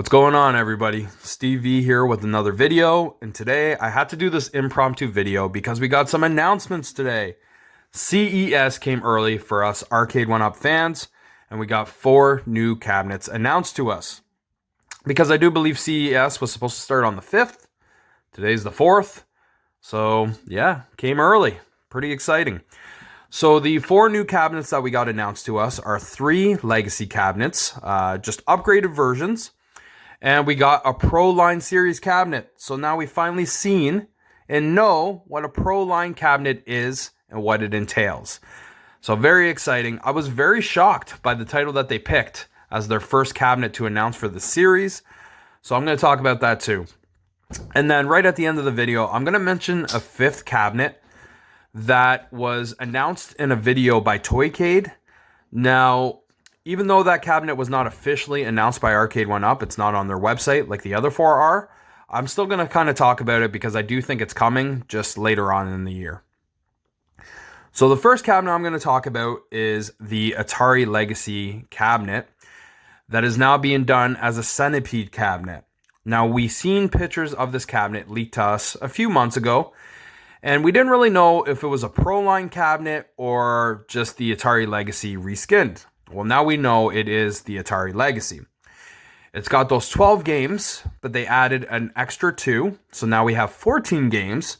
What's going on, everybody? Steve V here with another video, and today I had to do this impromptu video because we got some announcements today. CES came early for us Arcade1Up fans, and we got 4 new cabinets announced to us. Because I do believe CES was supposed to start on the 5th, today's the 4th, so yeah, came early. Pretty exciting. So the 4 new cabinets that we got announced to us are 3 legacy cabinets, just upgraded versions. And we got a Pro Line Series cabinet. So now we've finally seen and know what a Pro Line cabinet is and what it entails. So very exciting. I was very shocked by the title that they picked as their first cabinet to announce for the series. So I'm going to talk about that too. And then right at the end of the video, I'm going to mention a 5th cabinet that was announced in a video by Toycade. Now, even though that cabinet was not officially announced by Arcade1Up, it's not on their website like the other 4 are, I'm still going to kind of talk about it because I do think it's coming just later on in the year. So the first cabinet I'm going to talk about is the Atari Legacy cabinet that is now being done as a Centipede cabinet. Now, we seen pictures of this cabinet leaked to us a few months ago, and we didn't really know if it was a Pro Line cabinet or just the Atari Legacy reskinned. Well, now we know it is the Atari Legacy. It's got those 12 games, but they added an extra 2. So now we have 14 games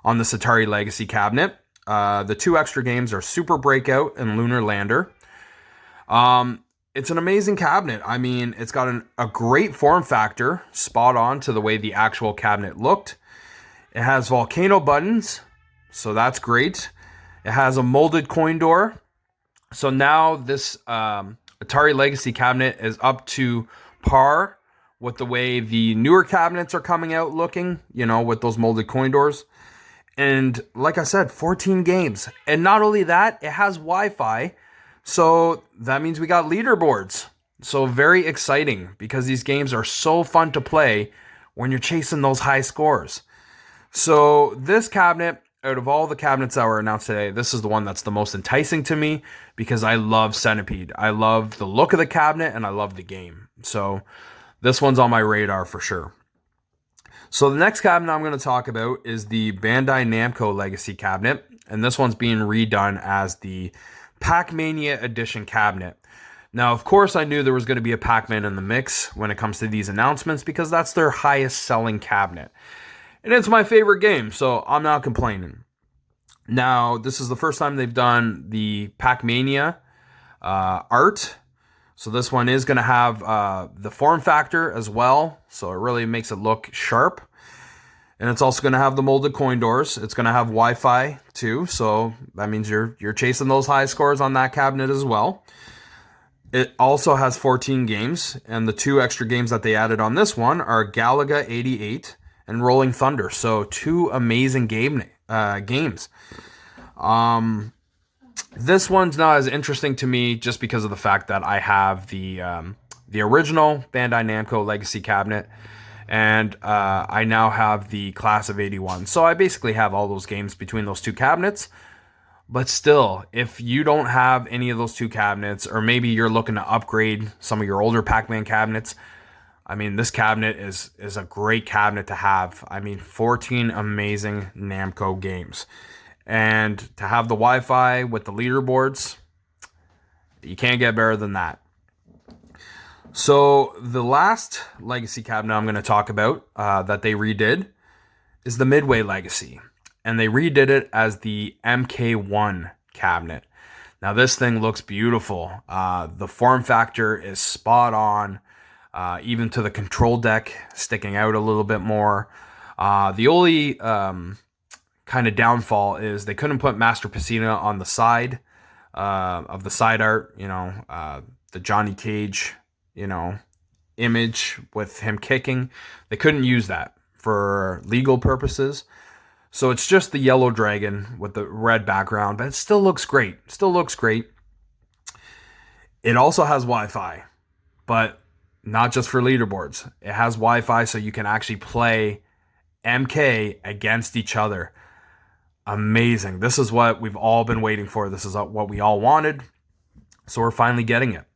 on this Atari Legacy cabinet. The 2 extra games are Super Breakout and Lunar Lander. It's an amazing cabinet. I mean, it's got a great form factor, spot on to the way the actual cabinet looked. It has volcano buttons, so that's great. It has a molded coin door. So now this Atari Legacy cabinet is up to par with the way the newer cabinets are coming out looking, you know, with those molded coin doors. And like I said, 14 games. And not only that, it has Wi-Fi. So that means we got leaderboards. So very exciting because these games are so fun to play when you're chasing those high scores. So this cabinet, out of all the cabinets that were announced today, this is the one that's the most enticing to me because I love Centipede. I love the look of the cabinet and I love the game. So this one's on my radar for sure. So the next cabinet I'm going to talk about is the Bandai Namco Legacy cabinet. And this one's being redone as the Pac-Mania Edition cabinet. Now, of course, I knew there was going to be a Pac-Man in the mix when it comes to these announcements because that's their highest selling cabinet. And it's my favorite game, so I'm not complaining. Now, this is the first time they've done the Pac-Mania art. So this one is going to have the form factor as well. So it really makes it look sharp. And it's also going to have the molded coin doors. It's going to have Wi-Fi too. So that means you're chasing those high scores on that cabinet as well. It also has 14 games. And the 2 extra games that they added on this one are Galaga 88 and Rolling Thunder. So 2 amazing games. This one's not as interesting to me just because of the fact that I have the original Bandai Namco Legacy cabinet, and I now have the Class of 81. So I basically have all those games between those 2 cabinets. But still, if you don't have any of those 2 cabinets, or maybe you're looking to upgrade some of your older Pac-Man cabinets, I mean, this cabinet is a great cabinet to have. I mean, 14 amazing Namco games. And to have the Wi-Fi with the leaderboards, you can't get better than that. So the last Legacy cabinet I'm going to talk about that they redid is the Midway Legacy. And they redid it as the MK1 cabinet. Now, this thing looks beautiful. The form factor is spot on. Even to the control deck sticking out a little bit more. The only kind of downfall is they couldn't put Master Pacina on the side of the side art. You know, the Johnny Cage, you know, image with him kicking. They couldn't use that for legal purposes. So it's just the yellow dragon with the red background, but it still looks great. Still looks great. It also has Wi-Fi, but not just for leaderboards. It has Wi-Fi so you can actually play MK against each other. Amazing. This is what we've all been waiting for. This is what we all wanted. So we're finally getting it.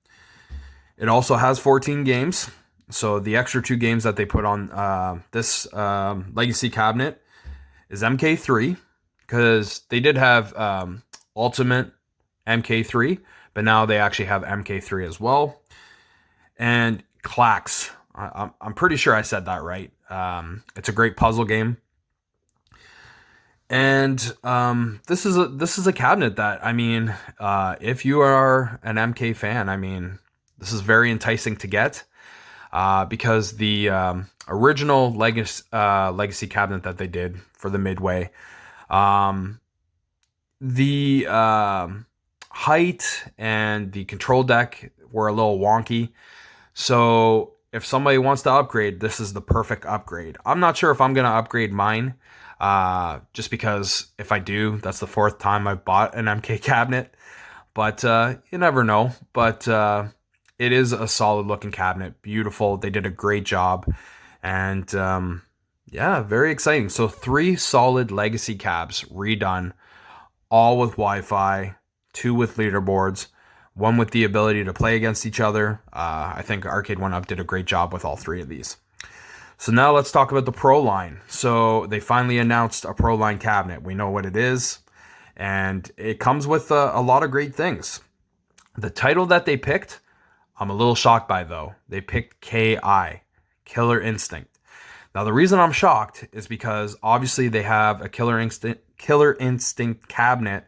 It also has 14 games. So the extra 2 games that they put on this Legacy cabinet is MK3, because they did have Ultimate MK3, but now they actually have MK3 as well. And Clax. I'm pretty sure I said that right. It's a great puzzle game. And this is a cabinet that, I mean, if you are an MK fan, I mean, this is very enticing to get, because the original Legacy cabinet that they did for the Midway, the height and the control deck were a little wonky. So if somebody wants to upgrade, this is the perfect upgrade. I'm not sure if I'm going to upgrade mine, just because if I do, that's the 4th time I've bought an MK cabinet. But you never know. But it is a solid looking cabinet. Beautiful. They did a great job. And yeah, very exciting. So 3 solid Legacy cabs redone, all with Wi-Fi, 2 with leaderboards, 1 with the ability to play against each other. I think Arcade1Up did a great job with all 3 of these. So now let's talk about the Pro line. So they finally announced a Pro line cabinet. We know what it is, and it comes with a lot of great things. The title that they picked, I'm a little shocked by, though. They picked KI, Killer Instinct. Now, the reason I'm shocked is because obviously they have a Killer Instinct cabinet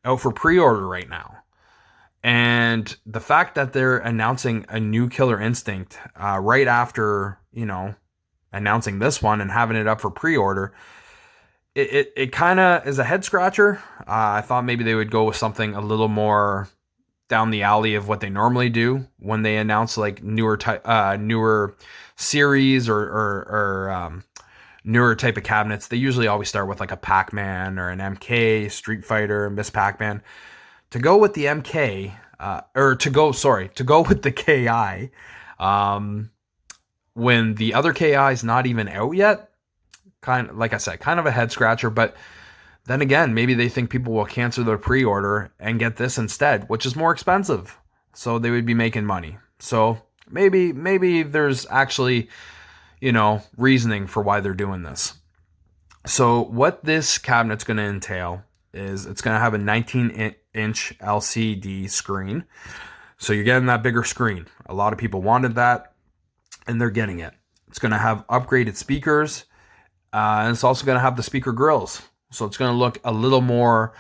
out for pre-order right now. And the fact that they're announcing a new Killer Instinct right after, announcing this one and having it up for pre-order, it kind of is a head scratcher. I thought maybe they would go with something a little more down the alley of what they normally do when they announce like newer series or newer type of cabinets. They usually always start with like a Pac-Man or an MK, Street Fighter, Miss Pac-Man. To go with the MK, to go with the KI, when the other KI is not even out yet, kind of a head scratcher. But then again, maybe they think people will cancel their pre-order and get this instead, which is more expensive, so they would be making money. So maybe there's actually, reasoning for why they're doing this. So what this cabinet's going to entail is it's going to have a 19-inch LCD screen. So you're getting that bigger screen. A lot of people wanted that, and they're getting it. It's going to have upgraded speakers, and it's also going to have the speaker grills. So it's going to look a little more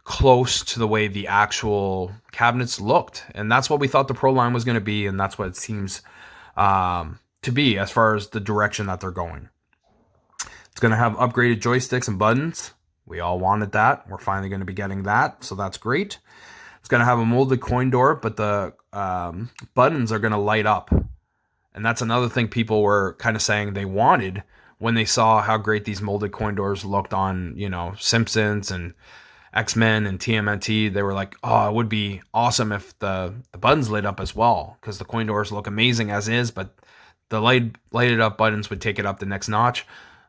close to the way the actual cabinets looked. And that's what we thought the Pro line was going to be, and that's what it seems to be as far as the direction that they're going. It's going to have upgraded joysticks and buttons. We all wanted that. We're finally going to be getting that, so that's great. It's going to have a molded coin door, but the buttons are going to light up. And that's another thing people were kind of saying they wanted when they saw how great these molded coin doors looked on, Simpsons and X-Men and TMNT. They were like, oh, it would be awesome if the buttons lit up as well, because the coin doors look amazing as is, but the lighted up buttons would take it up the next notch.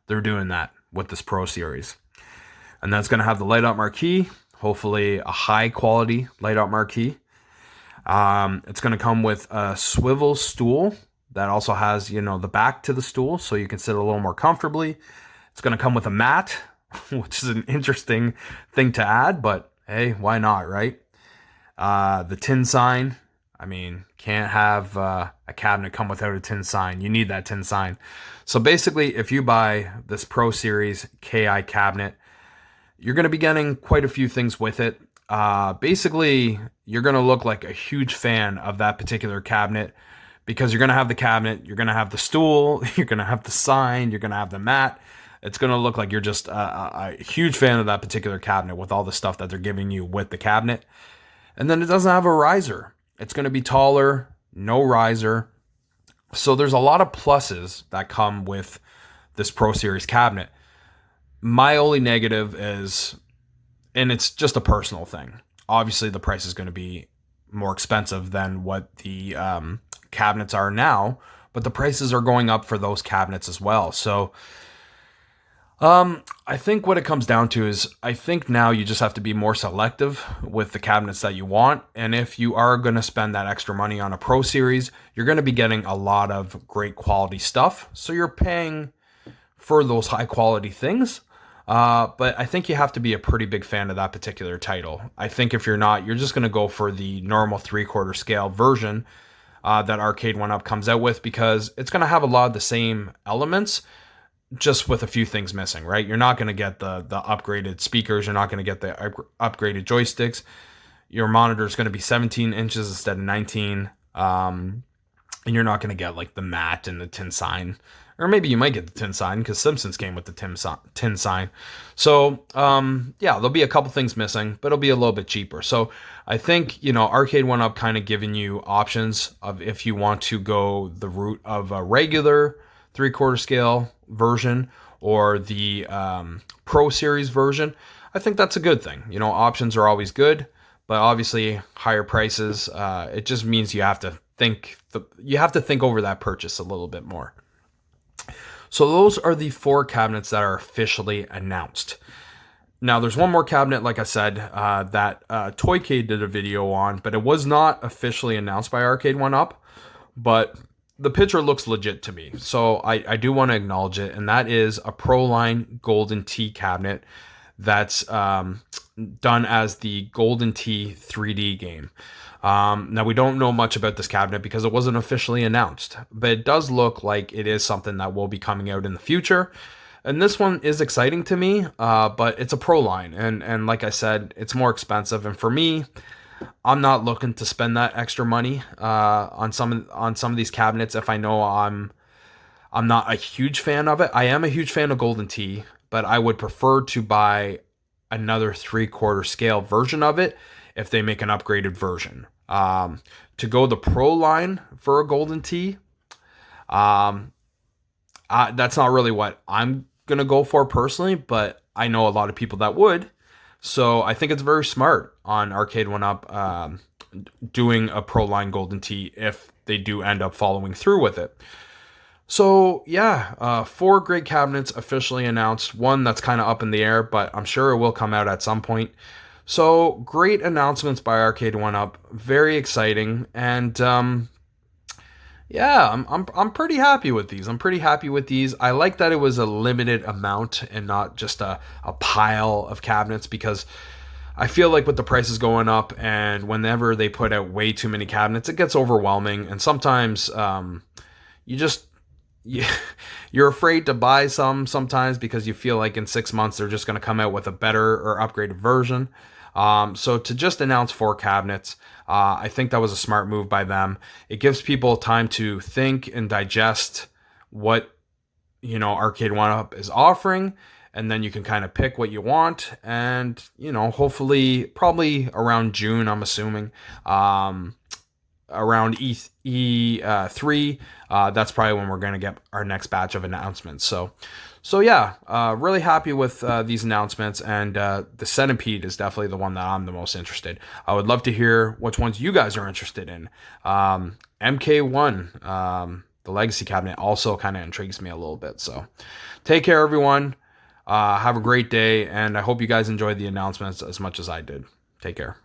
They're doing that with this Pro Series. And that's going to have the light up marquee, hopefully a high quality light up marquee. It's going to come with a swivel stool that also has, the back to the stool, so you can sit a little more comfortably. It's going to come with a mat, which is an interesting thing to add, but hey, why not, right? The tin sign. I mean, can't have a cabinet come without a tin sign. You need that tin sign. So basically, if you buy this Pro Series KI cabinet, you're going to be getting quite a few things with it. Basically, you're going to look like a huge fan of that particular cabinet, because you're going to have the cabinet, you're going to have the stool, you're going to have the sign, you're going to have the mat. It's going to look like you're just a huge fan of that particular cabinet with all the stuff that they're giving you with the cabinet. And then it doesn't have a riser. It's going to be taller, no riser. So there's a lot of pluses that come with this Pro Series cabinet. My only negative is, and it's just a personal thing, obviously the price is going to be more expensive than what the cabinets are now, but the prices are going up for those cabinets as well. So I think what it comes down to is I think now you just have to be more selective with the cabinets that you want. And if you are going to spend that extra money on a Pro Series, you're going to be getting a lot of great quality stuff. So you're paying for those high quality things. But I think you have to be a pretty big fan of that particular title. I think if you're not, you're just going to go for the normal 3/4 scale version that Arcade1Up comes out with, because it's going to have a lot of the same elements, just with a few things missing, right? You're not going to get the upgraded speakers. You're not going to get the upgraded joysticks. Your monitor is going to be 17 inches instead of 19. And you're not going to get like the matte and the tin sign. Or maybe you might get the tin sign, because Simpsons came with the tin sign. So, yeah, there'll be a couple things missing, but it'll be a little bit cheaper. So I think, Arcade1Up kind of giving you options of if you want to go the route of a regular 3/4 scale version or the Pro Series version. I think that's a good thing. Options are always good, but obviously higher prices, it just means you have to think over that purchase a little bit more. So those are the 4 cabinets that are officially announced. Now, there's one more cabinet, like I said, that Toycade did a video on, but it was not officially announced by Arcade1Up, but the picture looks legit to me. So I do want to acknowledge it, and that is a Proline Golden Tee cabinet that's done as the Golden Tee 3D game. Now, we don't know much about this cabinet because it wasn't officially announced, but it does look like it is something that will be coming out in the future. And this one is exciting to me, but it's a Proline, and like I said, it's more expensive. And for me, I'm not looking to spend that extra money on some of these cabinets if I know I'm not a huge fan of it. I am a huge fan of Golden Tee, but I would prefer to buy another 3/4 scale version of it if they make an upgraded version. To go the Pro line for a Golden Tee, that's not really what I'm going to go for personally, but I know a lot of people that would. So I think it's very smart on Arcade1Up doing a Pro line Golden Tee if they do end up following through with it. So yeah, 4 great cabinets officially announced. One that's kind of up in the air, but I'm sure it will come out at some point. So great announcements by Arcade1Up, very exciting, and yeah, I'm pretty happy with these. I like that it was a limited amount and not just a pile of cabinets, because I feel like with the prices going up and whenever they put out way too many cabinets, it gets overwhelming, and sometimes you're afraid to buy sometimes because you feel like in 6 months they're just going to come out with a better or upgraded version. So to just announce 4 cabinets, I think that was a smart move by them. It gives people time to think and digest what Arcade1Up is offering, and then you can kind of pick what you want. And hopefully, probably around June, I'm assuming, around E3, that's probably when we're going to get our next batch of announcements. So yeah, really happy with these announcements, and the Centipede is definitely the one that I'm the most interested. I would love to hear which ones you guys are interested in. MK1, the Legacy cabinet, also kind of intrigues me a little bit. So take care, everyone. Have a great day, and I hope you guys enjoyed the announcements as much as I did. Take care.